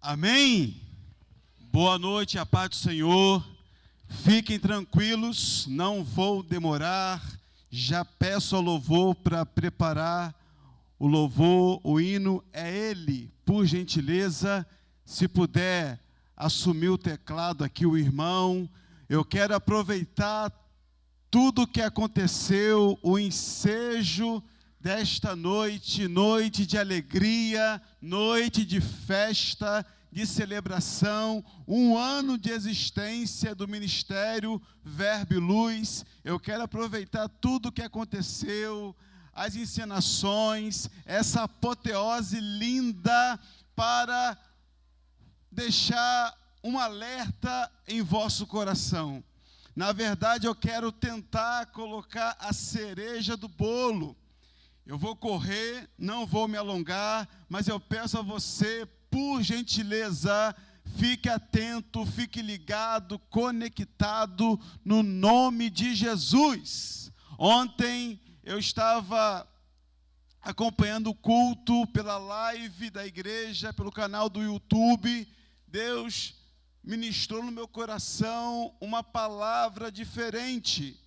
Amém? Boa noite, a paz do Senhor. Fiquem tranquilos, não vou demorar. Já peço ao louvor para preparar o louvor, o hino. É ele, por gentileza, se puder assumir o teclado aqui, o irmão. Eu quero aproveitar tudo o que aconteceu, o ensejo desta noite, noite de alegria, noite de festa, de celebração, um ano de existência do Ministério Verbo e Luz. Eu quero aproveitar tudo o que aconteceu, as encenações, essa apoteose linda, para deixar um alerta em vosso coração. Na verdade, eu quero tentar colocar a cereja do bolo. Eu vou correr, não vou me alongar, mas eu peço a você, por gentileza, fique atento, fique ligado, conectado, no nome de Jesus. Ontem eu estava acompanhando o culto pela live da igreja, pelo canal do YouTube. Deus ministrou no meu coração uma palavra diferente.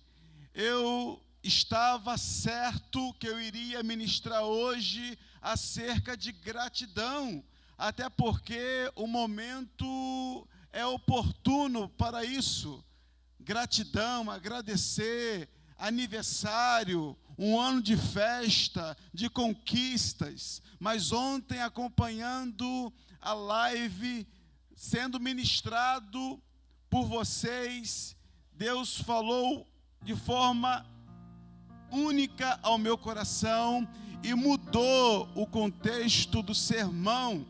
Eu estava certo que eu iria ministrar hoje acerca de gratidão, até porque o momento é oportuno para isso. Gratidão, agradecer, aniversário, um ano de festa, de conquistas. Mas ontem, acompanhando a live, sendo ministrado por vocês, Deus falou de forma única ao meu coração e mudou o contexto do sermão.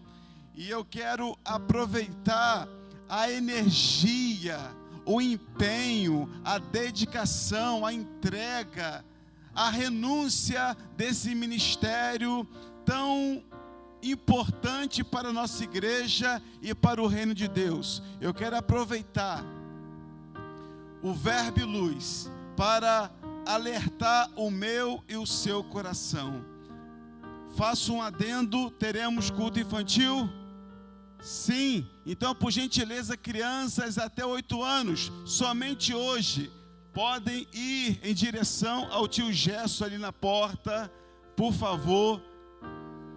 E eu quero aproveitar a energia, o empenho, a dedicação, a entrega, a renúncia desse ministério tão importante para a nossa igreja e para o reino de Deus. Eu quero aproveitar o Verbo e Luz para alertar o meu e o seu coração. Faço um adendo: teremos culto infantil? Sim. Então, por gentileza, crianças até 8 anos, somente hoje, podem ir em direção ao tio Gesso ali na porta, por favor.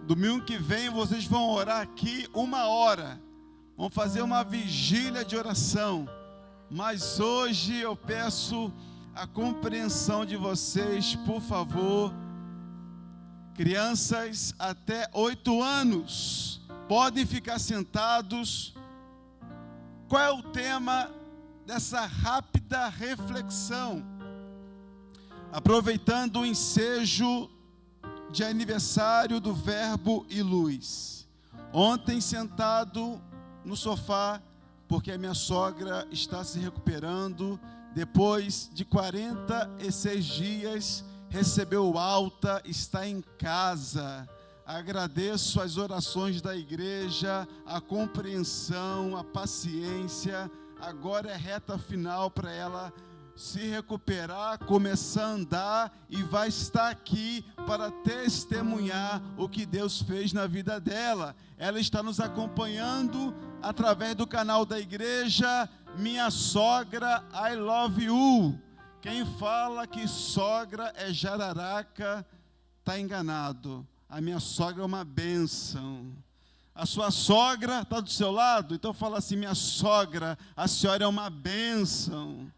Domingo que vem vocês vão orar aqui 1 hora, vão fazer uma vigília de oração, mas hoje eu peço a compreensão de vocês, por favor. Crianças até 8 anos podem ficar sentados. Qual é o tema dessa rápida reflexão? Aproveitando o ensejo de aniversário do Verbo e Luz. Ontem, sentado no sofá, porque a minha sogra está se recuperando, depois de 46 dias, recebeu alta, está em casa. Agradeço as orações da igreja, a compreensão, a paciência. Agora é reta final para ela se recuperar, começar a andar, e vai estar aqui para testemunhar o que Deus fez na vida dela. Ela está nos acompanhando através do canal da igreja. Minha sogra, I love you. Quem fala que sogra é jararaca, está enganado. A minha sogra é uma bênção. A sua sogra está do seu lado? Então fala assim: minha sogra, a senhora é uma bênção.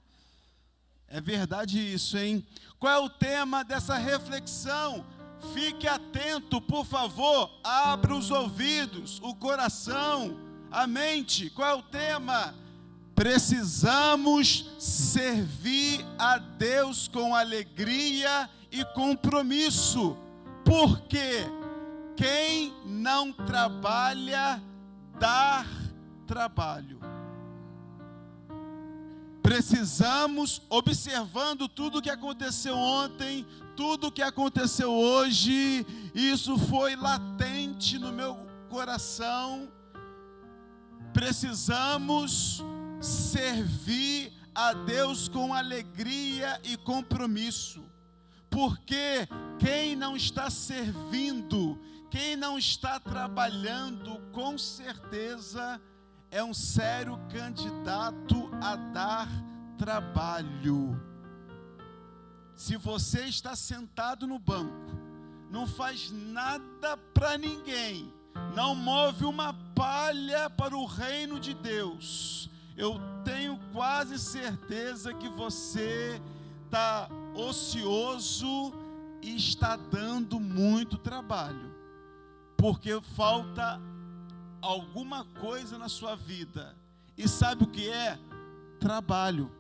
É verdade isso, hein? Qual é o tema dessa reflexão? Fique atento, por favor. Abra os ouvidos, o coração, a mente. Qual é o tema? Precisamos servir a Deus com alegria e compromisso. Porque quem não trabalha, dá trabalho. Precisamos, observando tudo o que aconteceu ontem, tudo o que aconteceu hoje, isso foi latente no meu coração. Precisamos servir a Deus com alegria e compromisso. Porque quem não está servindo, Quem não está trabalhando, com certeza, é um sério candidato a dar trabalho. Se você está sentado no banco, não faz nada para ninguém, não move uma palha para o reino de Deus, eu tenho quase certeza que você está ocioso e está dando muito trabalho, porque falta alguma coisa na sua vida. E sabe o que é? Trabalho.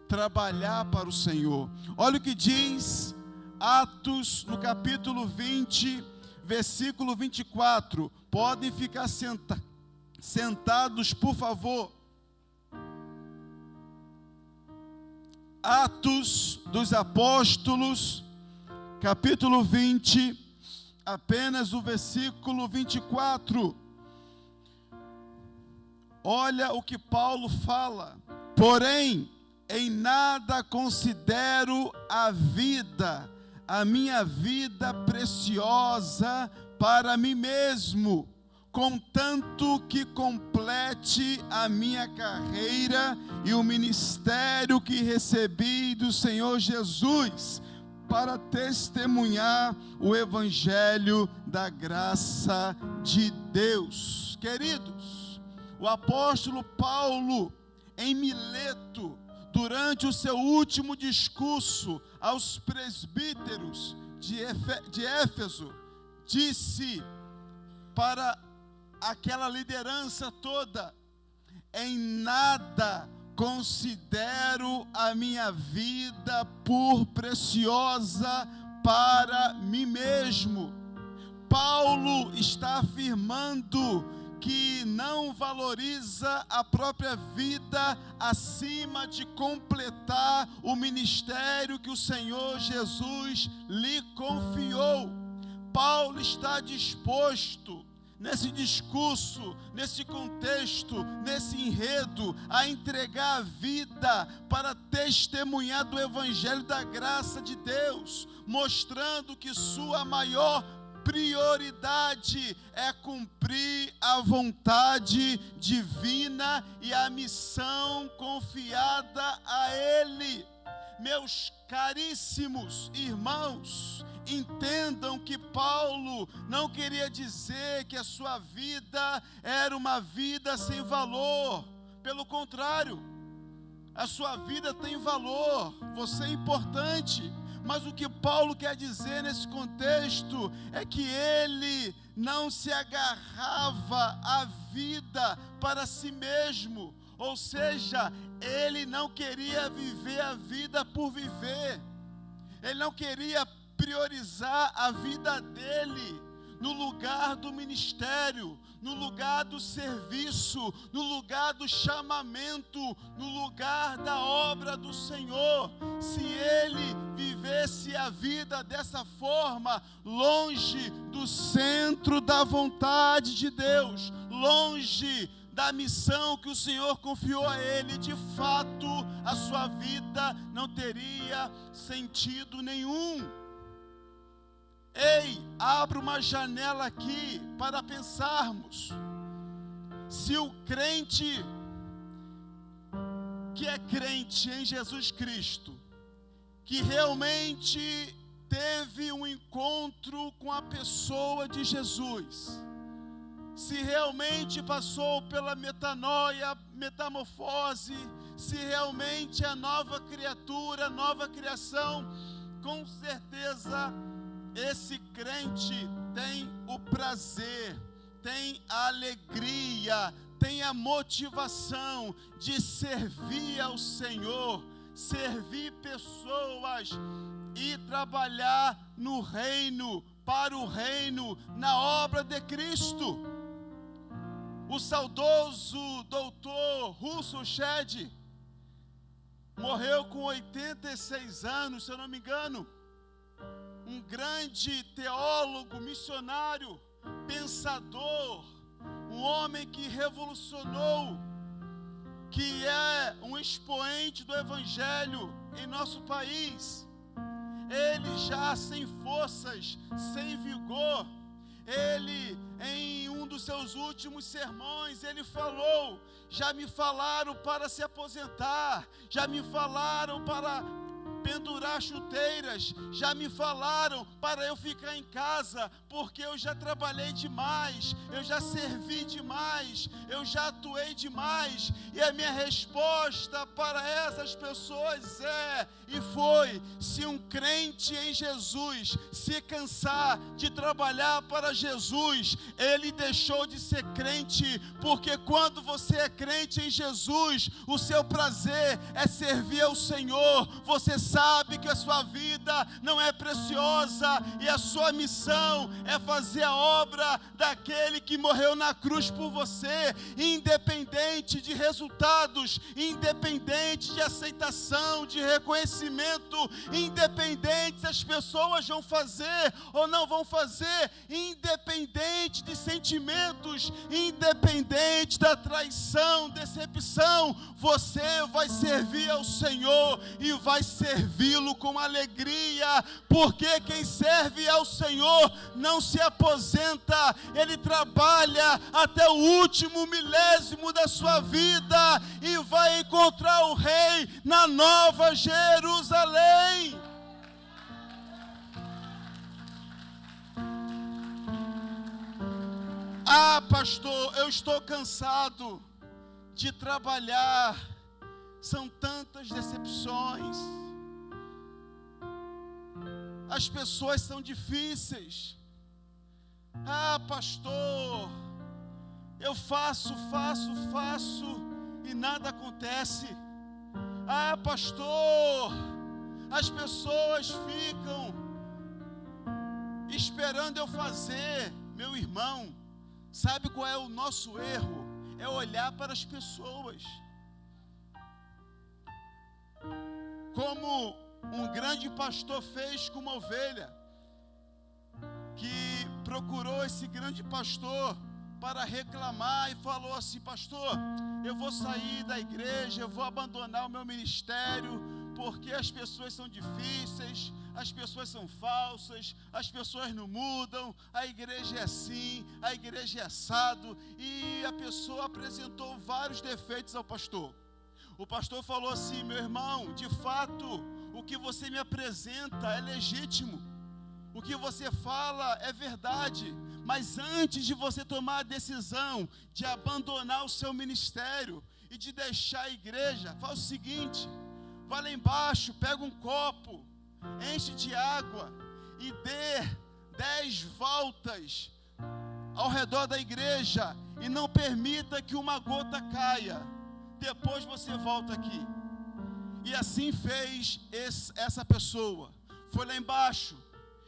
Trabalhar para o Senhor. Olha o que diz Atos, no capítulo 20, versículo 24. Podem ficar sentados, por favor. Atos dos Apóstolos, capítulo 20, apenas o versículo 24. Olha o que Paulo fala. Porém, em nada considero a minha vida preciosa para mim mesmo, contanto que complete a minha carreira e o ministério que recebi do Senhor Jesus, para testemunhar o evangelho da graça de Deus. Queridos, o apóstolo Paulo, em Mileto, durante o seu último discurso aos presbíteros de Éfeso, disse para aquela liderança toda: em nada considero a minha vida por preciosa para mim mesmo. Paulo está afirmando que não valoriza a própria vida acima de completar o ministério que o Senhor Jesus lhe confiou. Paulo está disposto, nesse discurso, nesse contexto, nesse enredo, a entregar a vida para testemunhar do evangelho da graça de Deus, mostrando que sua maior prioridade é cumprir a vontade divina e a missão confiada a Ele. Meus caríssimos irmãos, entendam que Paulo não queria dizer que a sua vida era uma vida sem valor. Pelo contrário, a sua vida tem valor, você é importante. Mas o que Paulo quer dizer nesse contexto é que ele não se agarrava à vida para si mesmo, ou seja, ele não queria viver a vida por viver, ele não queria priorizar a vida dele no lugar do ministério, no lugar do serviço, no lugar do chamamento, no lugar da obra do Senhor. Se ele vivesse a vida dessa forma, longe do centro da vontade de Deus, longe da missão que o Senhor confiou a ele, de fato, a sua vida não teria sentido nenhum. Ei, abra uma janela aqui para pensarmos. Se o crente que é crente em Jesus Cristo, que realmente teve um encontro com a pessoa de Jesus, se realmente passou pela metanoia, metamorfose, se realmente é nova criatura, nova criação, com certeza esse crente tem o prazer, tem a alegria, tem a motivação de servir ao Senhor, servir pessoas e trabalhar no reino, para o reino, na obra de Cristo. O saudoso doutor Russell Shedd morreu com 86 anos, se eu não me engano. Um grande teólogo, missionário, pensador, um homem que revolucionou, que é um expoente do evangelho em nosso país. Ele já sem forças, sem vigor, Ele, em um dos seus últimos sermões, ele falou: já me falaram para se aposentar, já me falaram para pendurar chuteiras, já me falaram para eu ficar em casa, porque eu já trabalhei demais, eu já servi demais, eu já atuei demais. E a minha resposta para essas pessoas e foi: se um crente em Jesus se cansar de trabalhar para Jesus, ele deixou de ser crente, porque quando você é crente em Jesus, o seu prazer é servir ao Senhor. Você sabe que a sua vida não é preciosa e a sua missão é fazer a obra daquele que morreu na cruz por você, independente de resultados, independente de aceitação, de reconhecimento, independente se as pessoas vão fazer ou não vão fazer, independente de sentimentos, independente da traição, decepção, você vai servir ao Senhor e vai servi-lo com alegria, porque quem serve ao Senhor não se aposenta, ele trabalha até o último milésimo da sua vida e vai encontrar o Rei na Nova Jerusalém. Ah, pastor, eu estou cansado de trabalhar, são tantas decepções, as pessoas são difíceis. Ah, pastor, eu faço e nada acontece. Ah, pastor, as pessoas ficam esperando eu fazer. Meu irmão, sabe qual é o nosso erro? É olhar para as pessoas. Como um grande pastor fez com uma ovelha, que procurou esse grande pastor para reclamar e falou assim: pastor, eu vou sair da igreja, eu vou abandonar o meu ministério, porque as pessoas são difíceis, as pessoas são falsas, as pessoas não mudam, a igreja é assim, a igreja é assado. E a pessoa apresentou vários defeitos ao pastor. O pastor falou assim: meu irmão, de fato, o que você me apresenta é legítimo, o que você fala é verdade, mas antes de você tomar a decisão de abandonar o seu ministério e de deixar a igreja, faz o seguinte: vai lá embaixo, pega um copo, enche de água e dê 10 voltas ao redor da igreja e não permita que uma gota caia. Depois você volta aqui. E assim fez essa pessoa. Foi lá embaixo,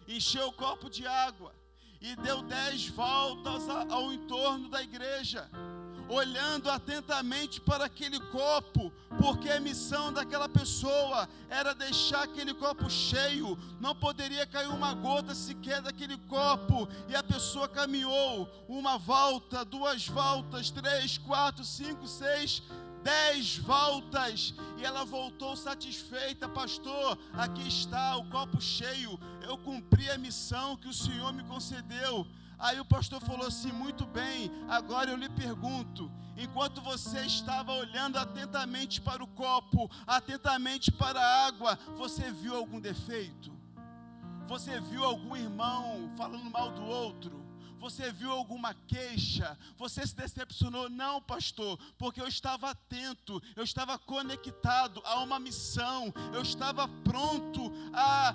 encheu o copo de água e deu 10 voltas ao entorno da igreja, olhando atentamente para aquele copo, porque a missão daquela pessoa era deixar aquele copo cheio, não poderia cair uma gota sequer daquele copo. E a pessoa caminhou 1 volta, 2 voltas, 3, 4, 5, 6, 10 voltas, e ela voltou satisfeita: pastor, aqui está o copo cheio, eu cumpri a missão que o Senhor me concedeu. Aí o pastor falou assim: muito bem, agora eu lhe pergunto, enquanto você estava olhando atentamente para o copo, atentamente para a água, você viu algum defeito? Você viu algum irmão falando mal do outro? Você viu alguma queixa? Você se decepcionou? Não, pastor, porque eu estava atento, eu estava conectado a uma missão, eu estava pronto a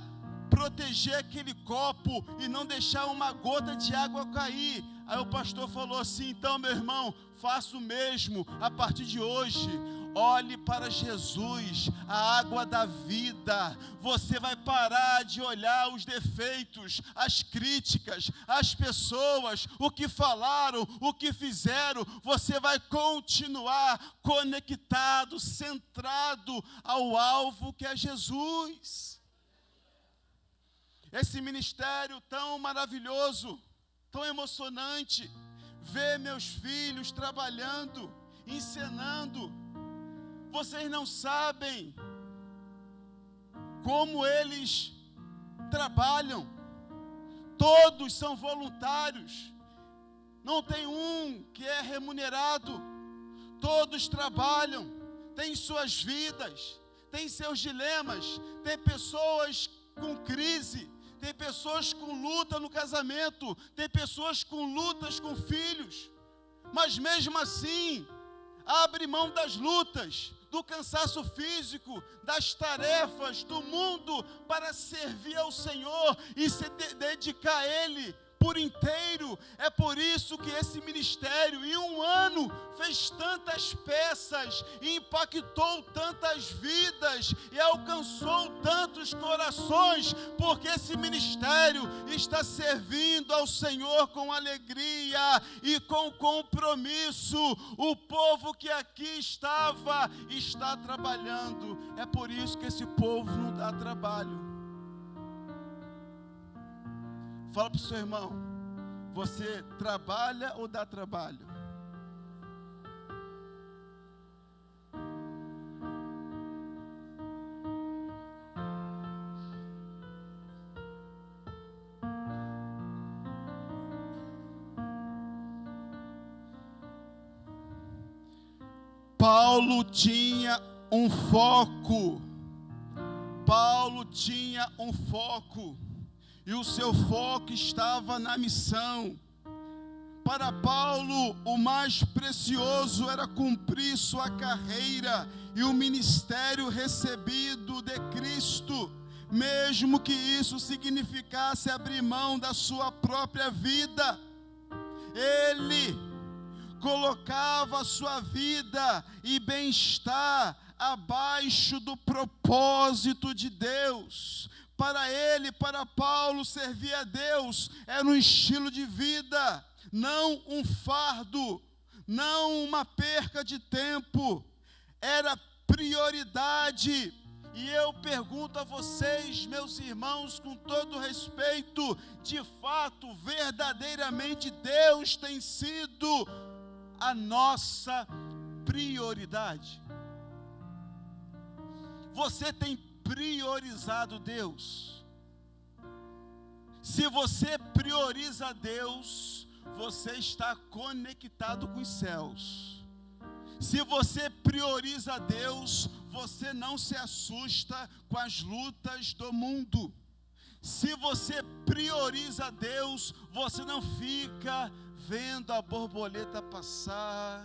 proteger aquele copo e não deixar uma gota de água cair. Aí o pastor falou assim: então, meu irmão, faça o mesmo a partir de hoje. Olhe para Jesus, a água da vida. Você vai parar de olhar os defeitos, as críticas, as pessoas, o que falaram, o que fizeram. Você vai continuar conectado, centrado ao alvo que é Jesus. Esse ministério tão maravilhoso, tão emocionante, ver meus filhos trabalhando, ensinando. Vocês não sabem como eles trabalham. Todos são voluntários. Não tem um que é remunerado. Todos trabalham, têm suas vidas, têm seus dilemas. Tem pessoas com crise, tem pessoas com luta no casamento, tem pessoas com lutas com filhos. Mas mesmo assim, abre mão das lutas, do cansaço físico, das tarefas do mundo para servir ao Senhor e se dedicar a Ele por inteiro. É por isso que esse ministério, em um ano, fez tantas peças, e impactou tantas vidas, e alcançou tantos corações, porque esse ministério está servindo ao Senhor com alegria e com compromisso. O povo que aqui estava, está trabalhando. É por isso que esse povo não dá trabalho. Fala para o seu irmão: você trabalha ou dá trabalho? Paulo tinha um foco. Paulo tinha um foco. E o seu foco estava na missão. Para Paulo, o mais precioso era cumprir sua carreira e o ministério recebido de Cristo, mesmo que isso significasse abrir mão da sua própria vida. Ele colocava a sua vida e bem-estar abaixo do propósito de Deus. Para ele, para Paulo, servir a Deus era um estilo de vida, não um fardo, não uma perca de tempo, era prioridade. E eu pergunto a vocês, meus irmãos, com todo respeito, de fato, verdadeiramente, Deus tem sido a nossa prioridade? Você tem priorizado Deus? Se você prioriza Deus, você está conectado com os céus. Se você prioriza Deus, você não se assusta com as lutas do mundo. Se você prioriza Deus, você não fica vendo a borboleta passar,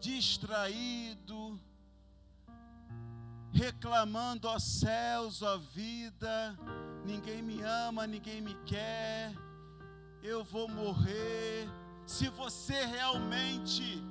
distraído, reclamando: ó céus, ó vida, ninguém me ama, ninguém me quer, eu vou morrer. Se você realmente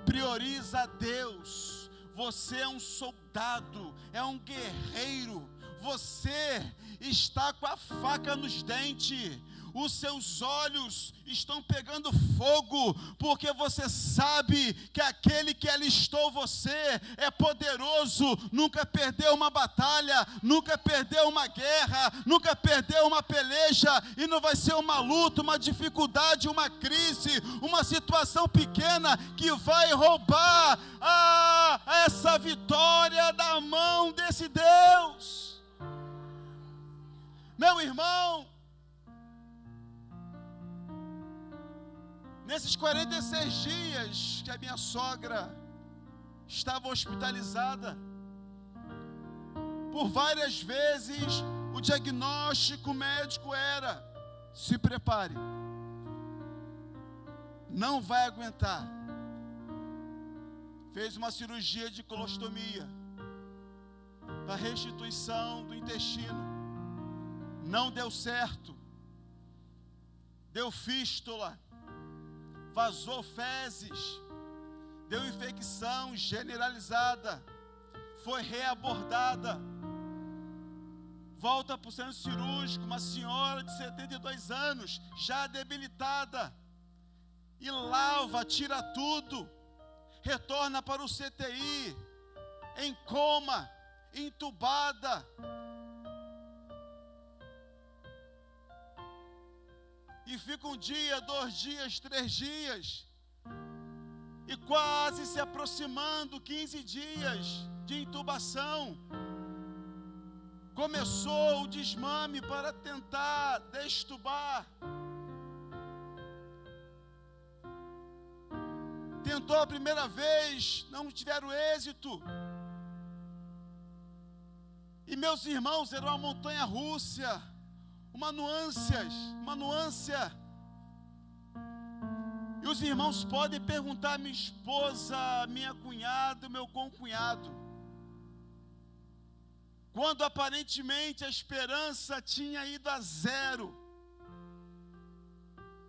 prioriza Deus, você é um soldado, é um guerreiro, você está com a faca nos dentes. Os seus olhos estão pegando fogo, porque você sabe que aquele que alistou você é poderoso, nunca perdeu uma batalha, nunca perdeu uma guerra, nunca perdeu uma peleja, e não vai ser uma luta, uma dificuldade, uma crise, uma situação pequena que vai roubar essa vitória da mão desse Deus. Meu irmão, nesses 46 dias que a minha sogra estava hospitalizada, por várias vezes o diagnóstico médico era: se prepare, não vai aguentar. Fez uma cirurgia de colostomia para restituição do intestino, não deu certo, deu fístula, vazou fezes, deu infecção generalizada, foi reabordada, volta para o centro cirúrgico, uma senhora de 72 anos, já debilitada, e lava, tira tudo, retorna para o CTI, em coma, entubada. E fica um dia, 2 dias, 3 dias, e quase se aproximando 15 dias de intubação. começou o desmame para tentar destubar. Tentou a primeira vez, não tiveram êxito. E meus irmãos, era uma montanha russa, uma nuância. E os irmãos podem perguntar à minha esposa, minha cunhada, meu concunhado, quando aparentemente a esperança tinha ido a zero,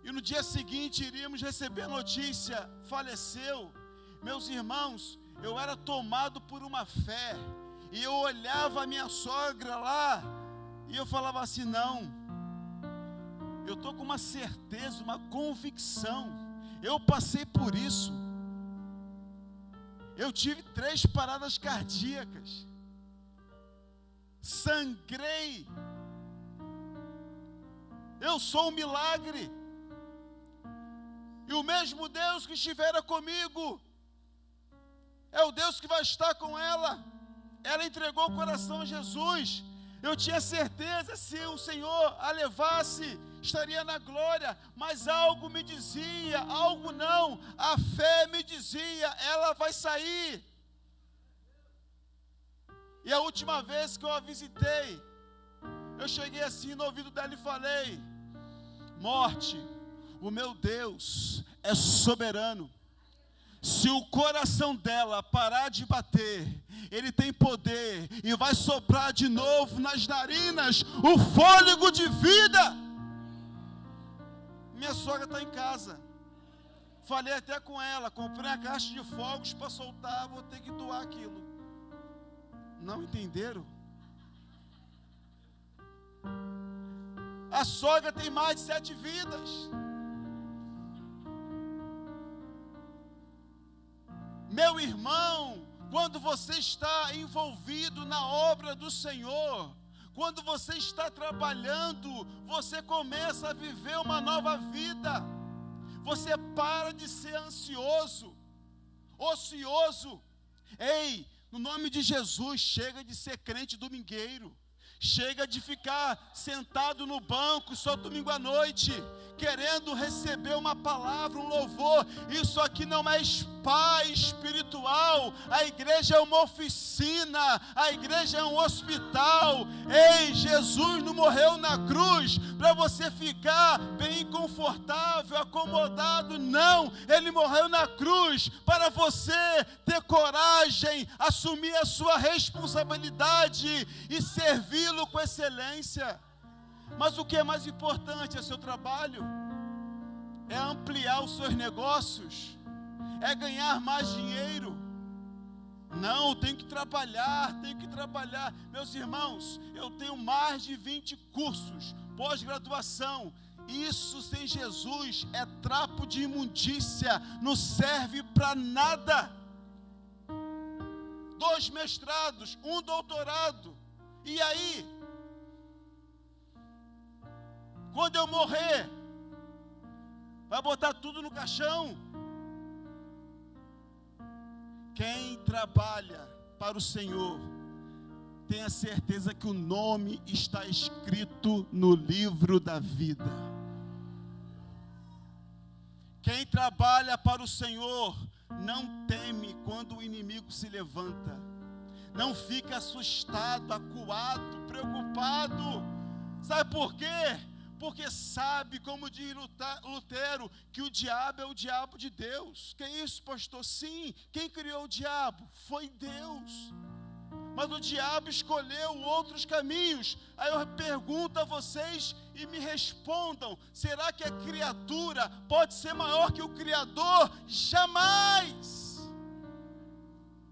e no dia seguinte iríamos receber a notícia, faleceu. Meus irmãos, eu era tomado por uma fé, e eu olhava a minha sogra lá, e eu falava assim, não, eu estou com uma certeza, uma convicção, eu passei por isso, eu tive 3 paradas cardíacas, sangrei, eu sou um milagre, e o mesmo Deus que estivera comigo, é o Deus que vai estar com ela. Ela entregou o coração a Jesus, eu tinha certeza, se o Senhor a levasse, estaria na glória, mas algo me dizia, algo não, a fé me dizia, ela vai sair. E a última vez que eu a visitei, eu cheguei assim no ouvido dela e falei, morte, o meu Deus é soberano, se o coração dela parar de bater, Ele tem poder, e vai soprar de novo nas narinas, o fôlego de vida. Minha sogra está em casa, falei até com ela, comprei a caixa de fogos para soltar, vou ter que doar aquilo. Não entenderam? A sogra tem mais de 7 vidas. Meu irmão, quando você está envolvido na obra do Senhor, quando você está trabalhando, você começa a viver uma nova vida. Você para de ser ansioso, ocioso. Ei, no nome de Jesus, chega de ser crente domingueiro. Chega de ficar sentado no banco só domingo à noite, querendo receber uma palavra, um louvor. Isso aqui não é spa espiritual. A igreja é uma oficina, a igreja é um hospital. Ei, Jesus não morreu na cruz para você ficar bem confortável, acomodado. Não, Ele morreu na cruz para você ter coragem, assumir a sua responsabilidade e servi-lo com excelência. Mas o que é mais importante é seu trabalho, é ampliar os seus negócios, é ganhar mais dinheiro. Não, tenho que trabalhar. Meus irmãos, eu tenho mais de 20 cursos, pós-graduação. Isso sem Jesus é trapo de imundícia, não serve para nada. 2 mestrados, 1 doutorado. E aí, quando eu morrer, vai botar tudo no caixão? Quem trabalha para o Senhor, tenha certeza que o nome está escrito no livro da vida. Quem trabalha para o Senhor, não teme quando o inimigo se levanta. Não fica assustado, acuado, preocupado. Sabe por quê? Porque sabe, como diz Lutero, que o diabo é o diabo de Deus. Que isso, pastor? Sim, quem criou o diabo? Foi Deus. Mas o diabo escolheu outros caminhos. Aí eu pergunto a vocês e me respondam: será que a criatura pode ser maior que o Criador? Jamais!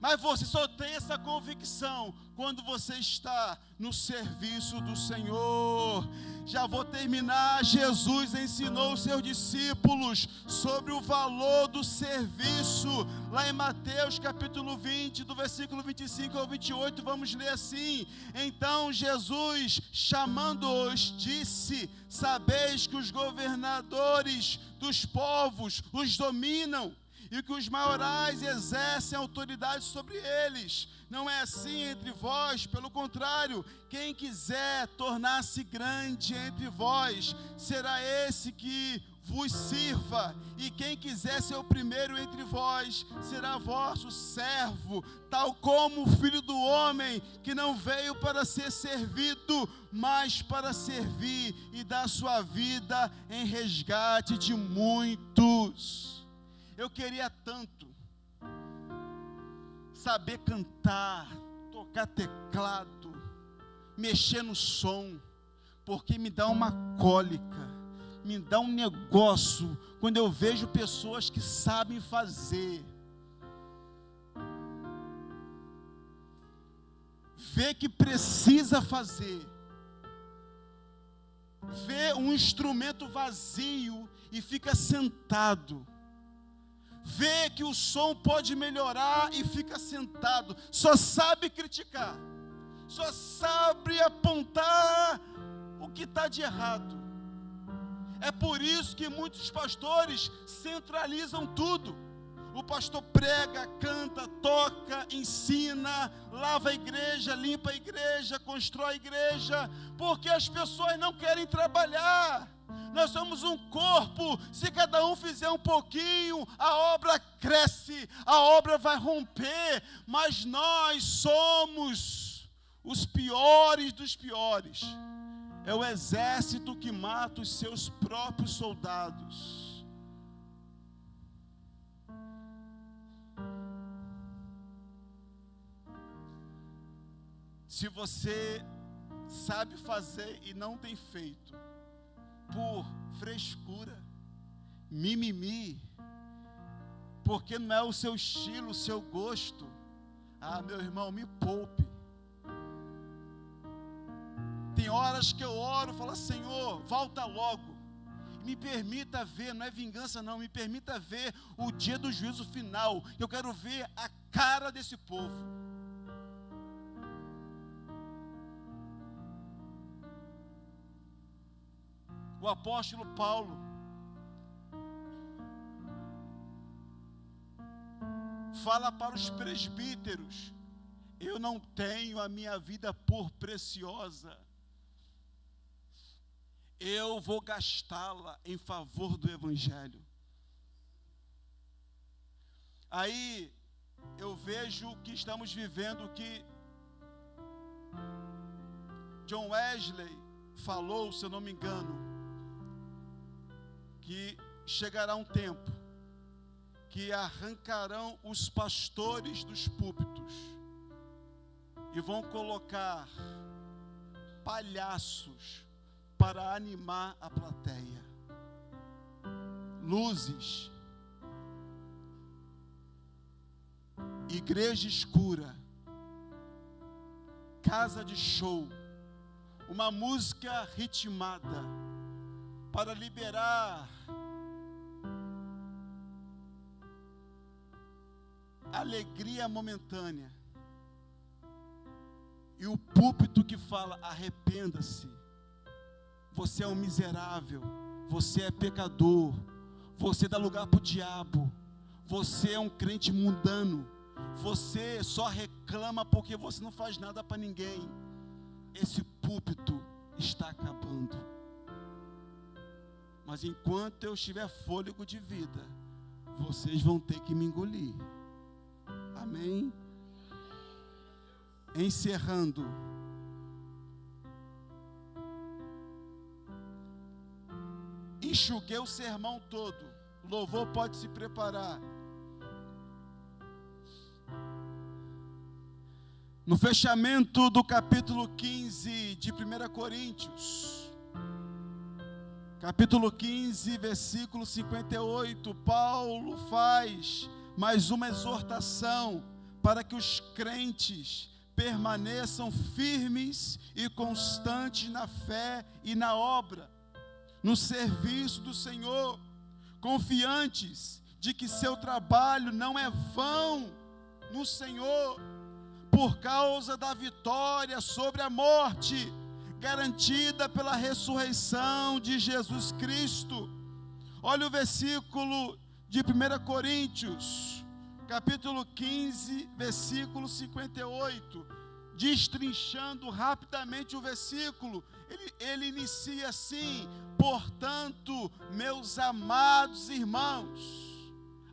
Mas você só tem essa convicção quando você está no serviço do Senhor. Já vou terminar. Jesus ensinou os seus discípulos sobre o valor do serviço. Lá em Mateus capítulo 20, do versículo 25 ao 28, vamos ler assim: então Jesus, chamando-os, disse: sabeis que os governadores dos povos os dominam, e que os maiorais exercem autoridade sobre eles. Não é assim entre vós, pelo contrário, quem quiser tornar-se grande entre vós, será esse que vos sirva, e quem quiser ser o primeiro entre vós, será vosso servo, tal como o Filho do Homem, que não veio para ser servido, mas para servir e dar sua vida em resgate de muitos. Eu queria tanto saber cantar, tocar teclado, mexer no som, porque me dá uma cólica, me dá um negócio quando eu vejo pessoas que sabem fazer. Vê que precisa fazer, vê um instrumento vazio e fica sentado, vê que o som pode melhorar e fica sentado, só sabe criticar, só sabe apontar o que está de errado. É por isso que muitos pastores centralizam tudo. O pastor prega, canta, toca, ensina, lava a igreja, limpa a igreja, constrói a igreja, porque as pessoas não querem trabalhar. Nós somos um corpo, se cada um fizer um pouquinho, a obra cresce, a obra vai romper, mas nós somos os piores dos piores. É o exército que mata os seus próprios soldados. Se você sabe fazer e não tem feito, por frescura, mimimi, porque não é o seu estilo, o seu gosto, meu irmão, me poupe. Tem horas que eu oro e falo: Senhor, volta logo, me permita ver, não é vingança não, me permita ver o dia do juízo final. Eu quero ver a cara desse povo. O apóstolo Paulo fala para os presbíteros: eu não tenho a minha vida por preciosa, eu vou gastá-la em favor do Evangelho. Aí eu vejo que estamos vivendo o que John Wesley falou, se eu não me engano, que chegará um tempo que arrancarão os pastores dos púlpitos e vão colocar palhaços para animar a plateia, luzes, igreja escura, casa de show, uma música ritmada para liberar alegria momentânea, e o púlpito que fala: arrependa-se, você é um miserável, você é pecador, você dá lugar para o diabo, você é um crente mundano, você só reclama porque você não faz nada para ninguém. Esse púlpito está acabando, mas enquanto eu tiver fôlego de vida, vocês vão ter que me engolir. Amém? Encerrando, enxuguei o sermão todo, o louvor pode se preparar. No fechamento do capítulo 15 de 1 Coríntios, capítulo 15, versículo 58, Paulo faz mais uma exortação para que os crentes permaneçam firmes e constantes na fé e na obra, no serviço do Senhor, confiantes de que seu trabalho não é vão no Senhor, por causa da vitória sobre a morte, garantida pela ressurreição de Jesus Cristo. Olha o versículo de 1 Coríntios, capítulo 15, versículo 58, destrinchando rapidamente o versículo, ele inicia assim: portanto, meus amados irmãos.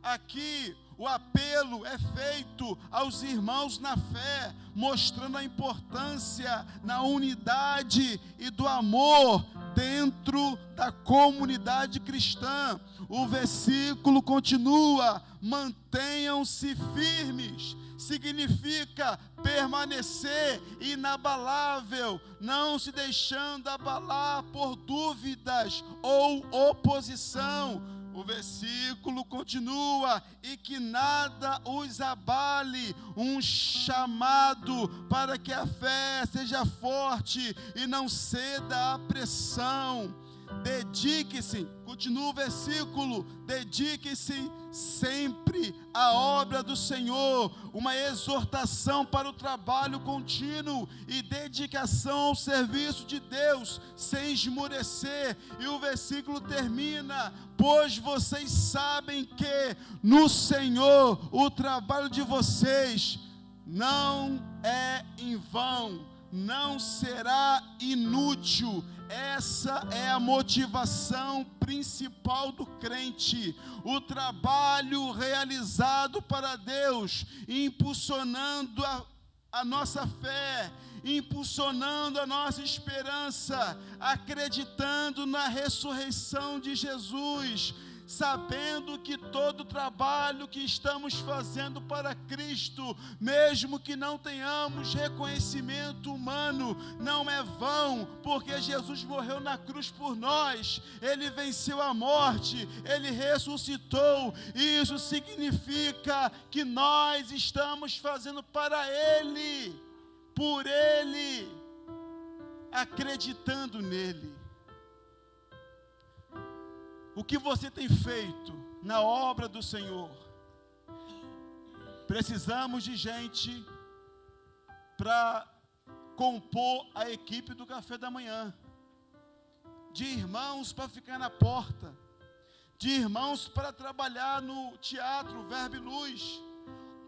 Aqui o apelo é feito aos irmãos na fé, mostrando a importância na unidade e do amor dentro da comunidade cristã. O versículo continua: mantenham-se firmes. Significa permanecer inabalável, não se deixando abalar por dúvidas ou oposição. O versículo continua: e que nada os abale, um chamado para que a fé seja forte e não ceda à pressão. Dedique-se, continua o versículo, dedique-se sempre à obra do Senhor, uma exortação para o trabalho contínuo e dedicação ao serviço de Deus, sem esmorecer. E o versículo termina: pois vocês sabem que no Senhor o trabalho de vocês não é em vão, não será inútil. Essa é a motivação principal do crente, o trabalho realizado para Deus, impulsionando a nossa fé, impulsionando a nossa esperança, acreditando na ressurreição de Jesus, sabendo que todo o trabalho que estamos fazendo para Cristo, mesmo que não tenhamos reconhecimento humano, não é vão, porque Jesus morreu na cruz por nós, Ele venceu a morte, Ele ressuscitou. Isso significa que nós estamos fazendo para Ele, por Ele, acreditando nele. O que você tem feito na obra do Senhor? Precisamos de gente para compor a equipe do café da manhã, de irmãos para ficar na porta, de irmãos para trabalhar no teatro Verbo e Luz,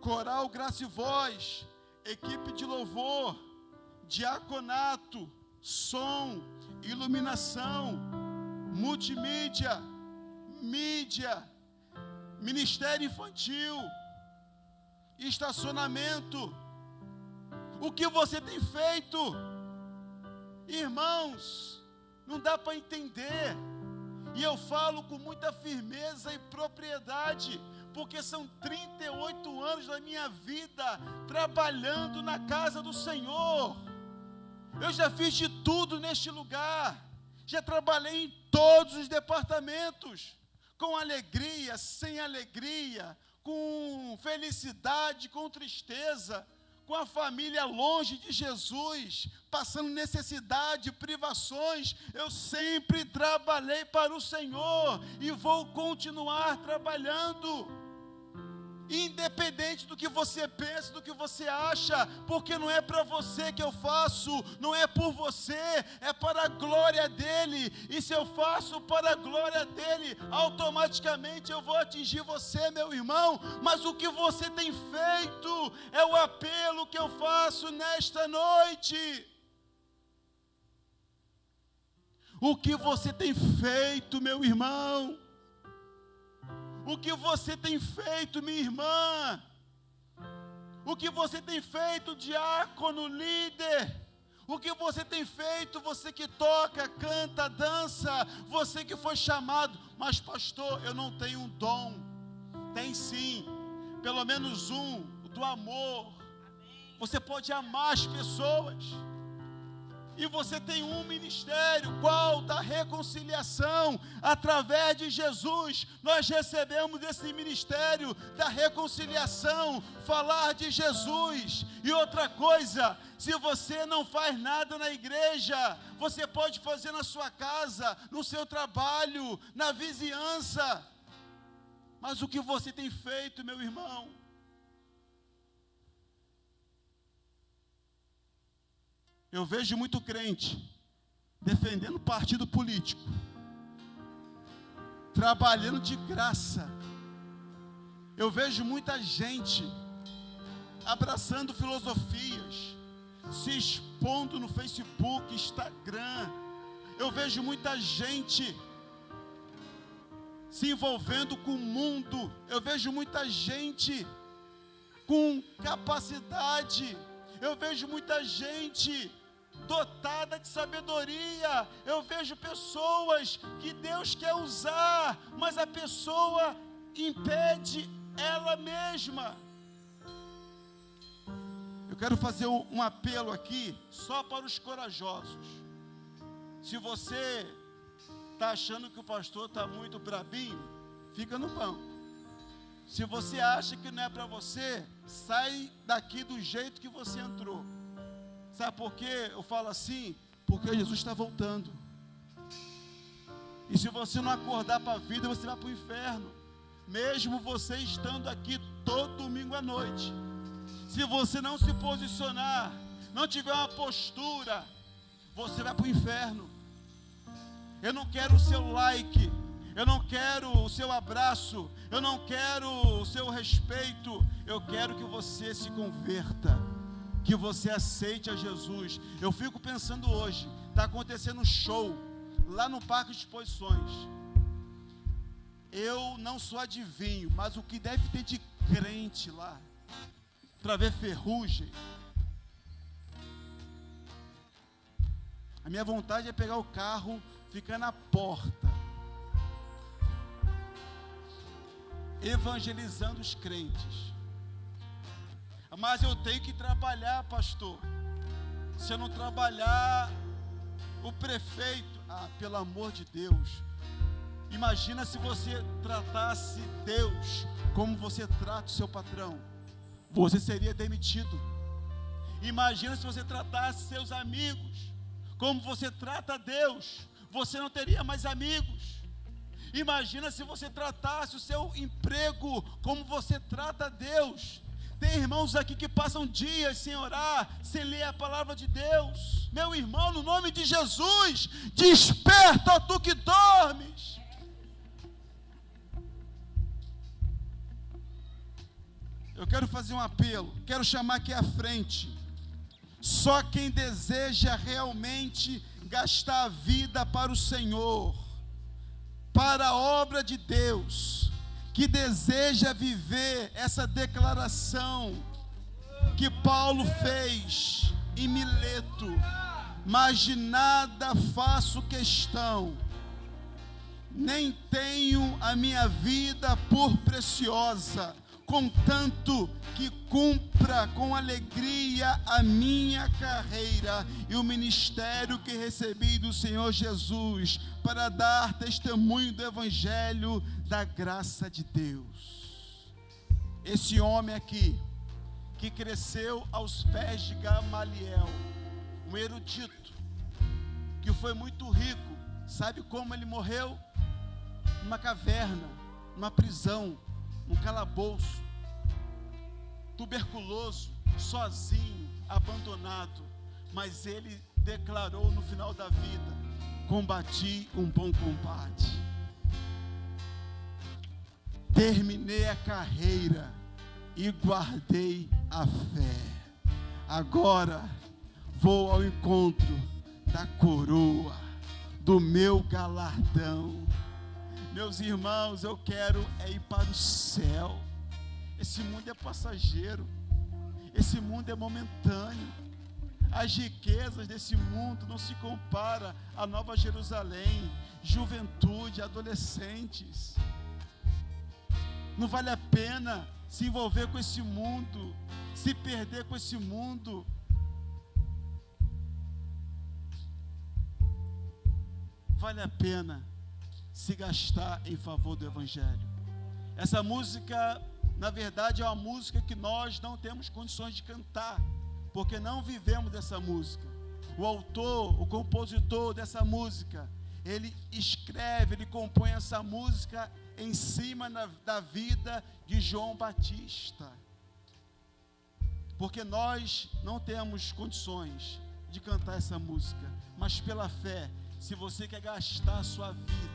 coral Graça e Voz, equipe de louvor, diaconato, som, iluminação, multimídia, mídia, ministério infantil, estacionamento. O que você tem feito? Irmãos, não dá para entender. E eu falo com muita firmeza e propriedade, porque são 38 anos da minha vida trabalhando na casa do Senhor. Eu já fiz de tudo neste lugar, já trabalhei em todos os departamentos, com alegria, sem alegria, com felicidade, com tristeza, com a família longe de Jesus, passando necessidade, privações. Eu sempre trabalhei para o Senhor e vou continuar trabalhando, independente do que você pensa, do que você acha, porque não é para você que eu faço, não é por você, é para a glória dEle. E se eu faço para a glória dEle, automaticamente eu vou atingir você, meu irmão. Mas o que você tem feito é o apelo que eu faço nesta noite. O que você tem feito, meu irmão? O que você tem feito, minha irmã? O que você tem feito, diácono, líder? O que você tem feito, você que toca, canta, dança, você que foi chamado? Mas pastor, eu não tenho um dom. Tem sim, pelo menos um, do amor. Você pode amar as pessoas. E você tem um ministério, qual? Da reconciliação. Através de Jesus, nós recebemos esse ministério da reconciliação, falar de Jesus. E outra coisa, se você não faz nada na igreja, você pode fazer na sua casa, no seu trabalho, na vizinhança. Mas o que você tem feito, meu irmão? Eu vejo muito crente defendendo partido político, trabalhando de graça, Eu vejo muita gente abraçando filosofias, se expondo no Facebook, Instagram. Eu vejo muita gente se envolvendo com o mundo. Eu vejo muita gente com capacidade. Eu vejo muita gente dotada de sabedoria. Eu vejo pessoas que Deus quer usar, mas a pessoa impede ela mesma. Eu quero fazer um apelo aqui só para os corajosos. Se você está achando que o pastor está muito brabinho, fica no banco. Se você acha que não é para você, sai daqui do jeito que você entrou. Sabe por quê? Eu falo assim, porque Jesus está voltando. E se você não acordar para a vida, você vai para o inferno. Mesmo você estando aqui todo domingo à noite. Se você não se posicionar, não tiver uma postura, você vai para o inferno. Eu não quero o seu like, eu não quero o seu abraço, eu não quero o seu respeito. Eu quero que você se converta, que você aceite a Jesus. Eu fico pensando hoje, está acontecendo um show lá no Parque de Exposições. Eu não sou adivinho, mas o que deve ter de crente lá, para ver ferrugem. A minha vontade é pegar o carro, ficar na porta, evangelizando os crentes. Mas eu tenho que trabalhar, pastor. Se eu não trabalhar, o prefeito, pelo amor de Deus. Imagina se você tratasse Deus como você trata o seu patrão. Você seria demitido. Imagina se você tratasse seus amigos como você trata Deus. Você não teria mais amigos. Imagina se você tratasse o seu emprego como você trata Deus. Tem irmãos aqui que passam dias sem orar, sem ler a palavra de Deus. Meu irmão, no nome de Jesus, desperta, ó tu que dormes. Eu quero fazer um apelo, quero chamar aqui à frente. Só quem deseja realmente gastar a vida para o Senhor, para a obra de Deus, que deseja viver essa declaração que Paulo fez em Mileto: mas de nada faço questão, nem tenho a minha vida por preciosa, contanto que cumpra com alegria a minha carreira e o ministério que recebi do Senhor Jesus, para dar testemunho do Evangelho da graça de Deus. Esse homem aqui, que cresceu aos pés de Gamaliel, um erudito, que foi muito rico, sabe como ele morreu? Numa caverna, numa prisão, num calabouço, tuberculoso, sozinho, abandonado. Mas ele declarou no final da vida: combati um bom combate, terminei a carreira e guardei a fé. Agora vou ao encontro da coroa, do meu galardão. Meus irmãos, eu quero ir para o céu. Esse mundo é passageiro, esse mundo é momentâneo. As riquezas desse mundo não se compara à Nova Jerusalém, juventude, adolescentes. Não vale a pena se envolver com esse mundo, se perder com esse mundo. Vale a pena se gastar em favor do Evangelho. Essa música, na verdade, é uma música que nós não temos condições de cantar, porque não vivemos dessa música. O autor, o compositor dessa música, ele escreve, ele compõe essa música em cima da vida de João Batista, porque nós não temos condições de cantar essa música, mas pela fé, se você quer gastar a sua vida,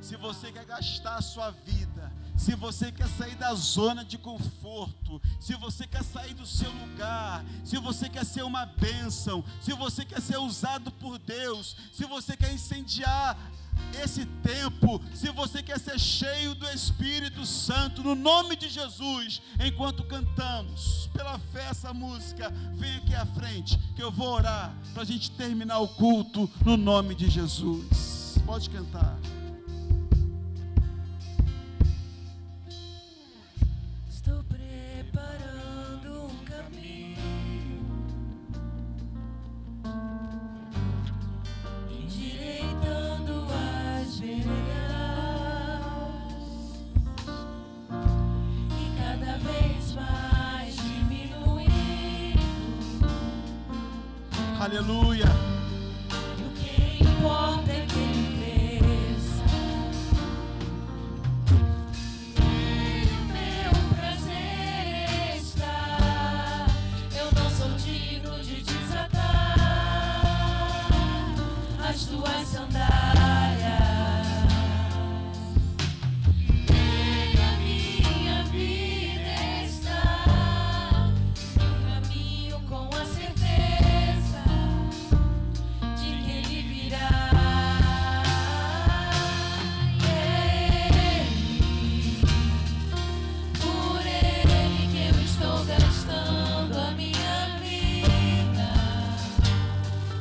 se você quer gastar a sua vida Se você quer sair da zona de conforto, se você quer sair do seu lugar, se você quer ser uma bênção, se você quer ser usado por Deus, se você quer incendiar esse tempo, se você quer ser cheio do Espírito Santo, no nome de Jesus, enquanto cantamos pela fé essa música, vem aqui à frente, que eu vou orar para a gente terminar o culto no nome de Jesus. Pode cantar. Estou preparando um caminho, endireitando as veredas, e cada vez mais diminuindo. Aleluia. E o que importa é que Ele cresça. Meu prazer está. Eu não sou digno de desatar as tuas sandálias. A minha vida está no caminho com a certeza de que Ele virá. E é Ele, por Ele que eu estou gastando a minha vida,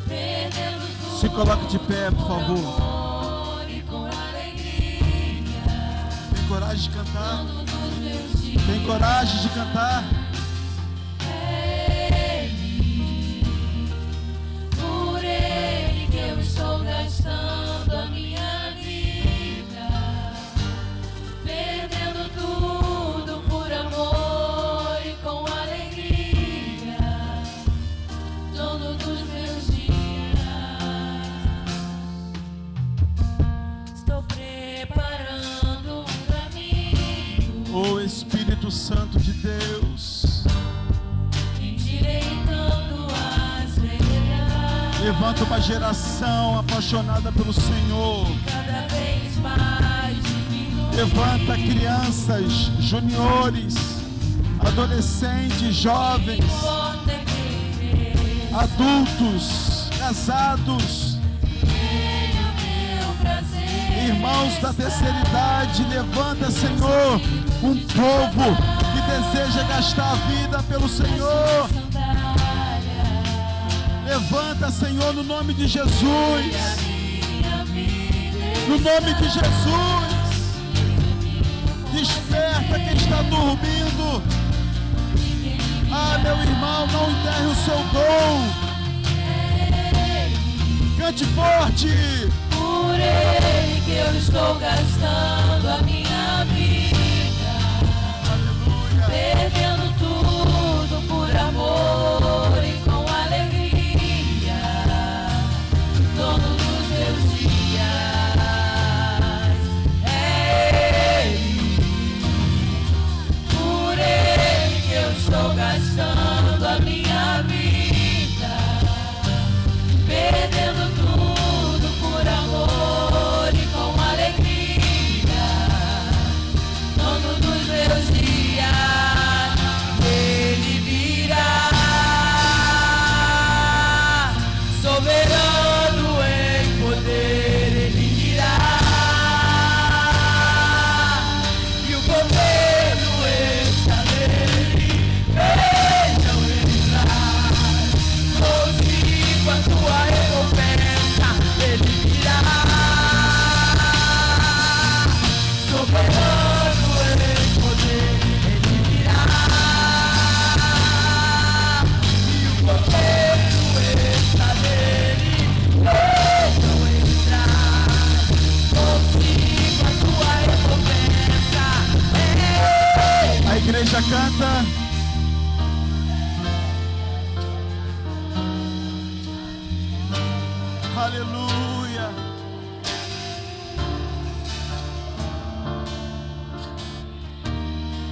perdendo tudo. Se coloque de pé, por favor. Amor e com alegria, Tem coragem de cantar? todo dos meus dias. Tem coragem de cantar? É Ele, por Ele que eu estou gastando a minha vida, perdendo tudo por amor e com alegria, dono dos meus dias. Estou preparando um caminho, O Espírito Santo de Deus, endireitando as veredas, levanta uma geração apaixonada pelo Senhor. cada vez mais diminuindo. Levanta crianças, juniores, adolescentes, jovens, Importa é que Ele cresça. adultos, casados, Ele é o meu prazer. irmãos da terceira idade. Levanta, Senhor, um povo que deseja gastar a vida pelo Senhor. Levanta, Senhor, no nome de Jesus. No nome de Jesus. Desperta quem está dormindo. Ah, meu irmão, não enterre o seu dom. Cante forte. Por Ele que eu estou gastando a minha vida, Aleluia. perdendo tudo por amor e com alegria, dono dos meus dias. É Ele, por Ele que eu estou gastando a minha vida, perdendo tudo por amor e com alegria, dono dos meus dias. Ele virá, soberano em poder, Ele virá, e o governo está nele. Vejam Ele traz consigo a tua recompensa. Ele virá, soberano em poder, Ele virá, e o governo está nele. Vejam Ele traz consigo a tua recompensa. A igreja canta. Aleluia.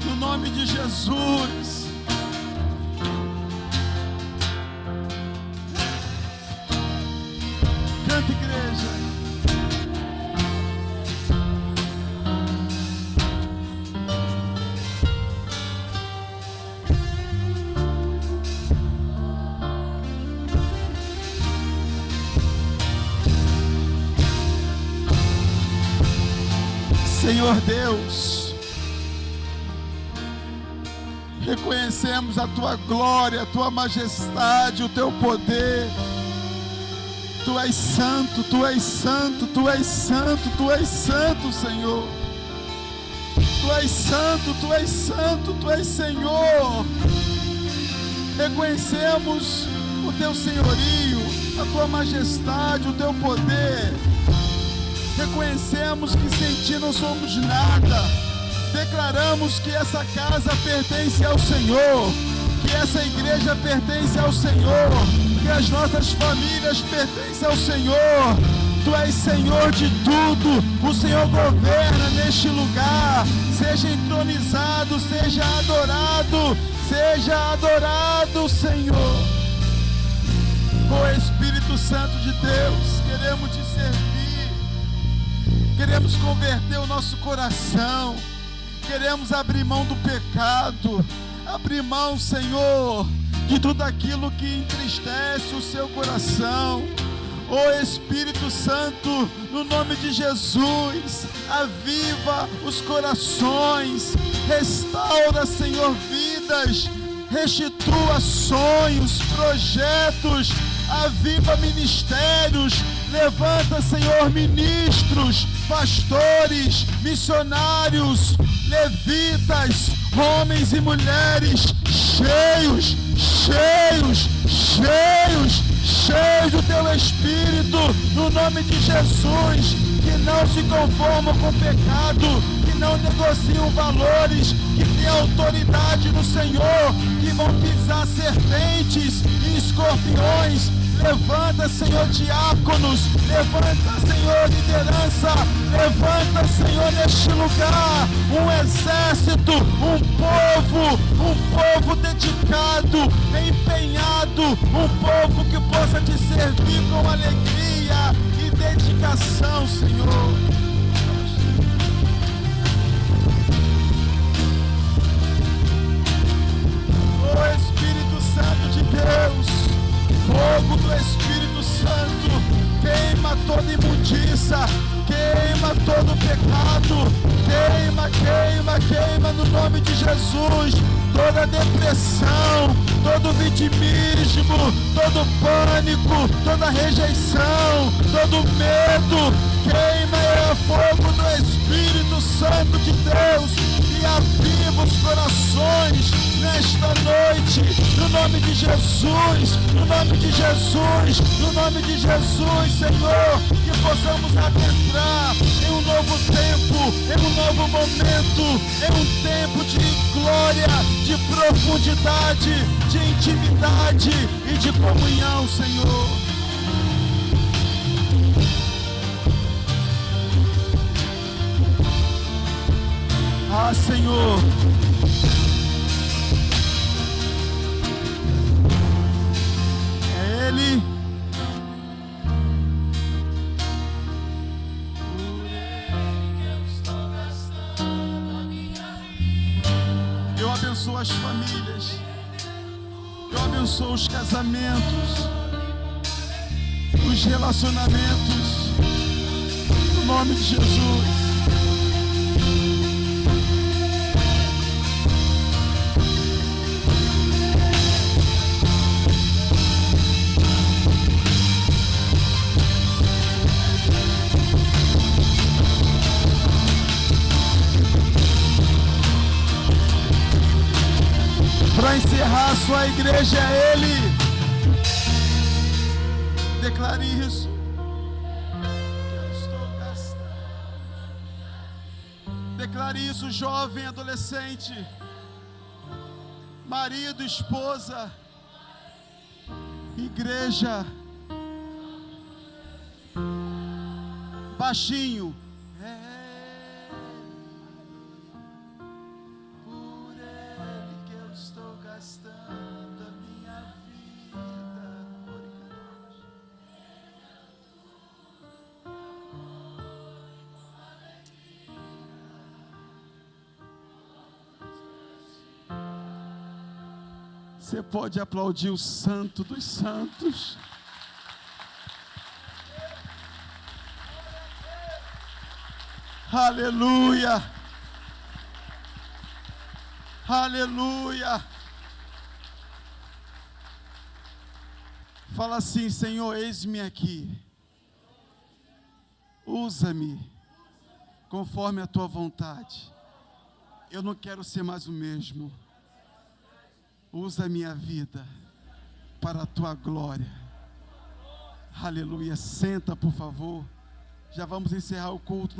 No nome de Jesus. Canta, igreja. Senhor Deus, reconhecemos a Tua glória, a Tua majestade, o Teu poder. Tu és santo, Tu és santo, Tu és santo, Tu és santo, Senhor. Tu és santo, Tu és santo, Tu és Senhor. Reconhecemos o Teu senhorio, a Tua majestade, o Teu poder. Reconhecemos que sem Ti não somos nada. Declaramos que essa casa pertence ao Senhor, que essa igreja pertence ao Senhor, que as nossas famílias pertencem ao Senhor. Tu és Senhor de tudo, o Senhor governa neste lugar. Seja entronizado, seja adorado, Senhor. Ó Espírito Santo de Deus, queremos Te servir, queremos converter o nosso coração, queremos abrir mão do pecado, abrir mão, Senhor, de tudo aquilo que entristece o seu coração. Ó Espírito Santo, no nome de Jesus, aviva os corações, restaura, Senhor, vidas, restitua sonhos, projetos, aviva ministérios, levanta, Senhor, ministros, pastores, missionários, levitas, homens e mulheres cheios do Teu Espírito, no nome de Jesus, que não se conformam com o pecado, que não negociam valores, que têm autoridade no Senhor, que vão pisar serpentes e escorpiões. Levanta, Senhor, diáconos, levanta, Senhor, liderança, levanta, Senhor, neste lugar, um exército, um povo dedicado, empenhado, um povo que possa Te servir com alegria e dedicação, Senhor. Ó Espírito Santo de Deus, fogo do Espírito Santo, queima toda imundícia, queima todo pecado, queima no nome de Jesus, toda depressão, todo vitimismo, todo pânico, toda rejeição, todo medo, queima, é fogo do Espírito Santo de Deus, e aviva os corações nesta noite, no nome de Jesus, no nome de Jesus, no nome de Jesus, Senhor, que possamos adentrar em um novo tempo, em um novo momento, em um tempo de glória, de profundidade, de intimidade e de comunhão, Senhor. Ah, Senhor, é Ele. Eu abençoo as famílias, eu abençoo os casamentos, os relacionamentos, no nome de Jesus. Para encerrar, sua igreja é Ele. Declare isso. Eu estou gastando. Declare isso, jovem, adolescente, marido, esposa, igreja, baixinho. Você pode aplaudir o Santo dos Santos. Aleluia. Aleluia. Fala assim: Senhor, eis-me aqui. Usa-me conforme a tua vontade. Eu não quero ser mais o mesmo. Usa a minha vida para a tua glória. Aleluia. Senta, por favor. Já vamos encerrar o culto.